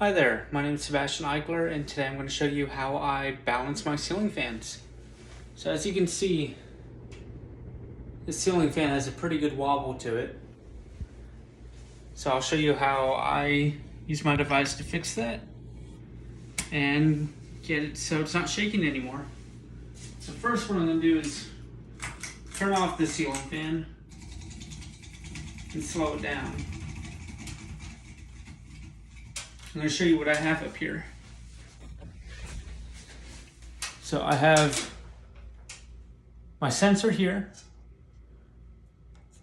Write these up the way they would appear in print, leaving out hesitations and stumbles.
Hi there, my name is Sebastian Eichler, and today I'm going to show you how I balance my ceiling fans. So as you can see, this ceiling fan has a pretty good wobble to it. So I'll show you how I use my device to fix that and get it so it's not shaking anymore. So first what I'm going to do is turn off the ceiling fan and slow it down. I'm going to show you what I have up here. So I have my sensor here,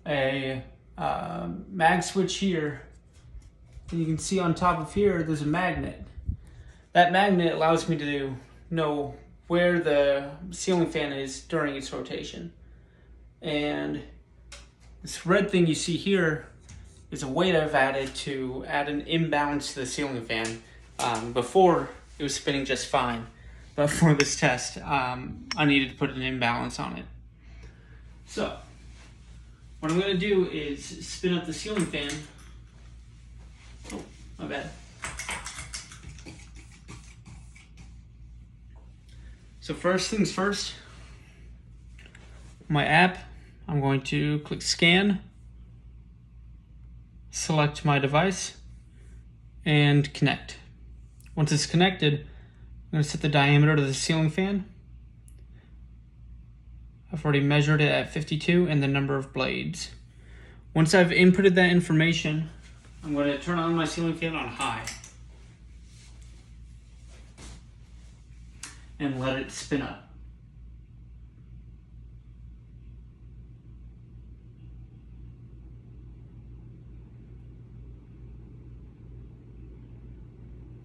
a mag switch here, and you can see on top of here there's a magnet. That magnet allows me to know where the ceiling fan is during its rotation. And this red thing you see here is a weight I've added to add an imbalance to the ceiling fan. Before it was spinning just fine, but for this test I needed to put an imbalance on it. So what I'm going to do is spin up the ceiling fan. Oh, my bad. So first things first, my app, I'm going to click scan, select my device, and connect. Once it's connected, I'm going to set the diameter to the ceiling fan. I've already measured it at 52 and the number of blades. Once I've inputted that information, I'm going to turn on my ceiling fan on high and let it spin up.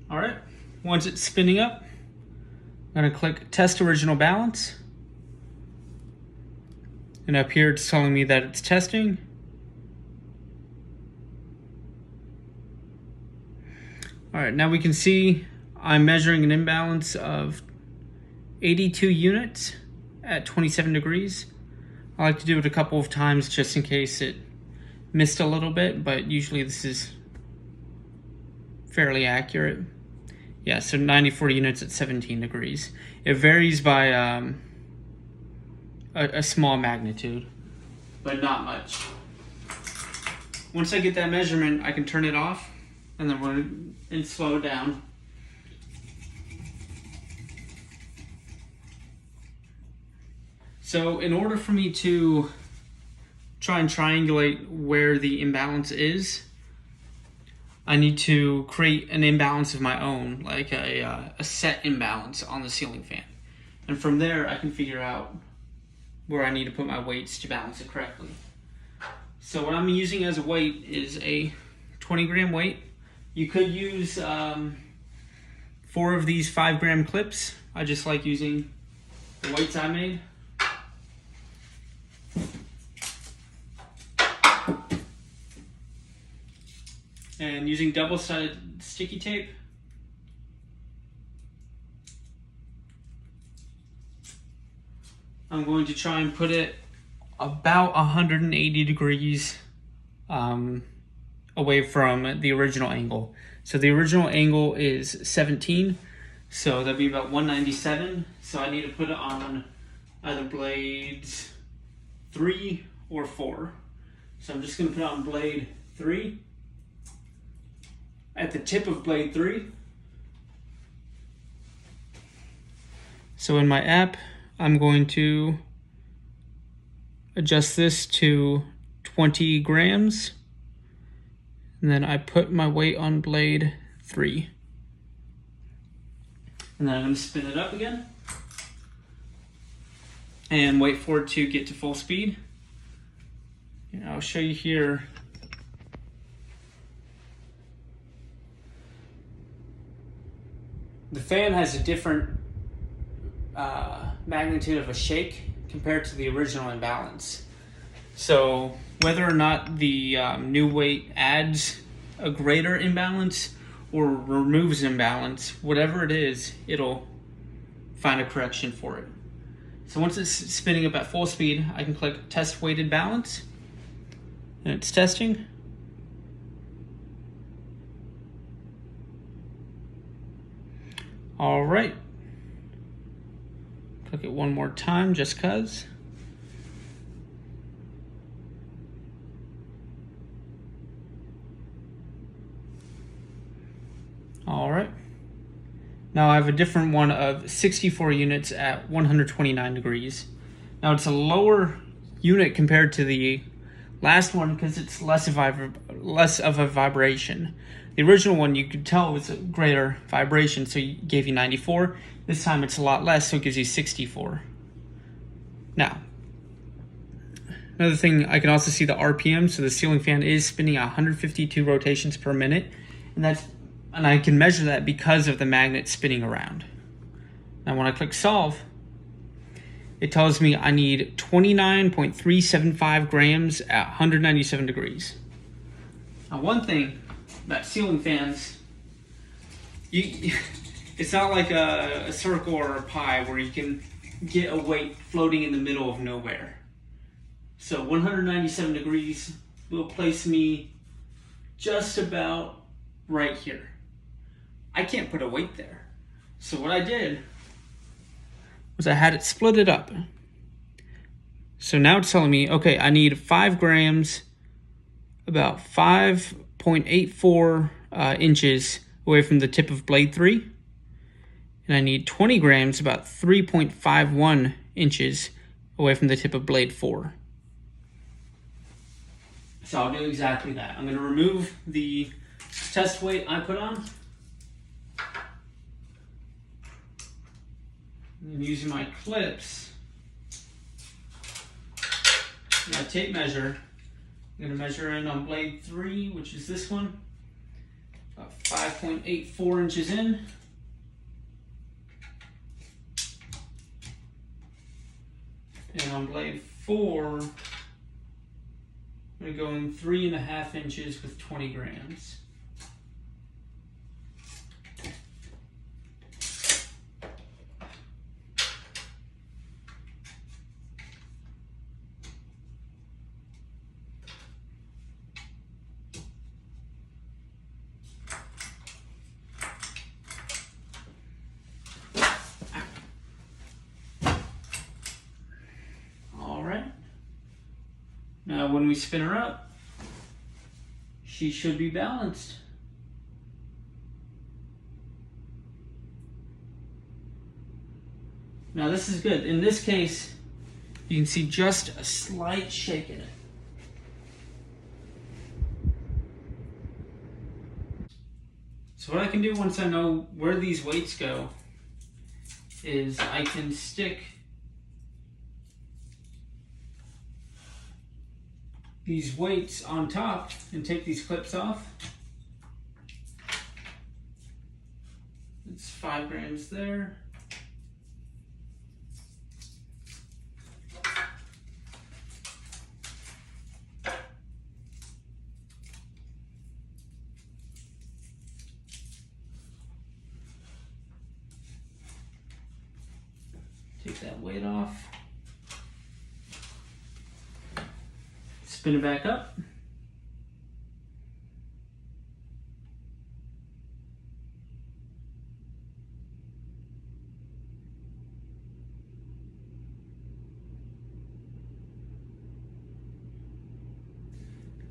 All right, once it's spinning up, I'm going to click Test Original Balance. And up here it's telling me that it's testing. All right, now we can see I'm measuring an imbalance of 82 units at 27 degrees. I like to do it a couple of times just in case it missed a little bit, but usually this is fairly accurate. Yeah, so 94 units at 17 degrees. It varies by a small magnitude, but not much. Once I get that measurement, I can turn it off and then and slow it down. So in order for me to try and triangulate where the imbalance is, I need to create an imbalance of my own, like a set imbalance on the ceiling fan. And from there, I can figure out where I need to put my weights to balance it correctly. So what I'm using as a weight is a 20-gram weight. You could use 4 of these 5-gram clips. I just like using the weights I made. And using double-sided sticky tape, I'm going to try and put it about 180 degrees away from the original angle. So the original angle is 17, so that'd be about 197. So I need to put it on either blades 3 or 4. So I'm just going to put it on blade 3. At the tip of blade 3. So in my app, I'm going to adjust this to 20 grams. And then I put my weight on blade 3. And then I'm going to spin it up again. And wait for it to get to full speed. And I'll show you here. The fan has a different magnitude of a shake compared to the original imbalance. So whether or not the new weight adds a greater imbalance or removes imbalance, whatever it is, it'll find a correction for it. So once it's spinning up at full speed, I can click Test Weighted Balance, and it's testing. All right. Click it one more time just cause. All right. Now I have a different one of 64 units at 129 degrees. Now it's a lower unit compared to the last one because it's less of a vibration. The original one, you could tell it was a greater vibration, so it gave you 94. This time it's a lot less, so it gives you 64. Now, another thing, I can also see the RPM, so the ceiling fan is spinning 152 rotations per minute, and I can measure that because of the magnet spinning around. Now when I click solve, it tells me I need 29.375 grams at 197 degrees. Now one thing about ceiling fans, it's not like a circle or a pie where you can get a weight floating in the middle of nowhere. So 197 degrees will place me just about right here. I can't put a weight there. So what I did was I had it split it up. So now it's telling me, okay, I need 5 grams, about 5.84 inches away from the tip of blade 3. And I need 20 grams, about 3.51 inches away from the tip of blade 4. So I'll do exactly that. I'm going to remove the test weight I put on. And using my clips, my tape measure, I'm going to measure in on blade 3, which is this one, about 5.84 inches in. And on blade 4, I'm going to go in 3.5 inches with 20 grams. Now when we spin her up, she should be balanced. Now this is good. In this case, you can see just a slight shake in it. So what I can do once I know where these weights go is I can stick these weights on top and take these clips off. It's 5 grams there. Take that weight off. Spin it back up.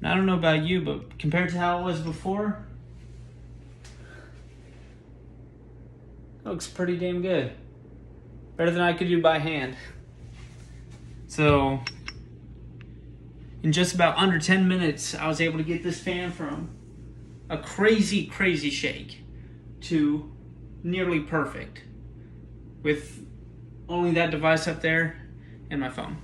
Now, I don't know about you, but compared to how it was before, it looks pretty damn good. Better than I could do by hand. So, in just about under 10 minutes, I was able to get this fan from a crazy, crazy shake to nearly perfect with only that device up there and my phone.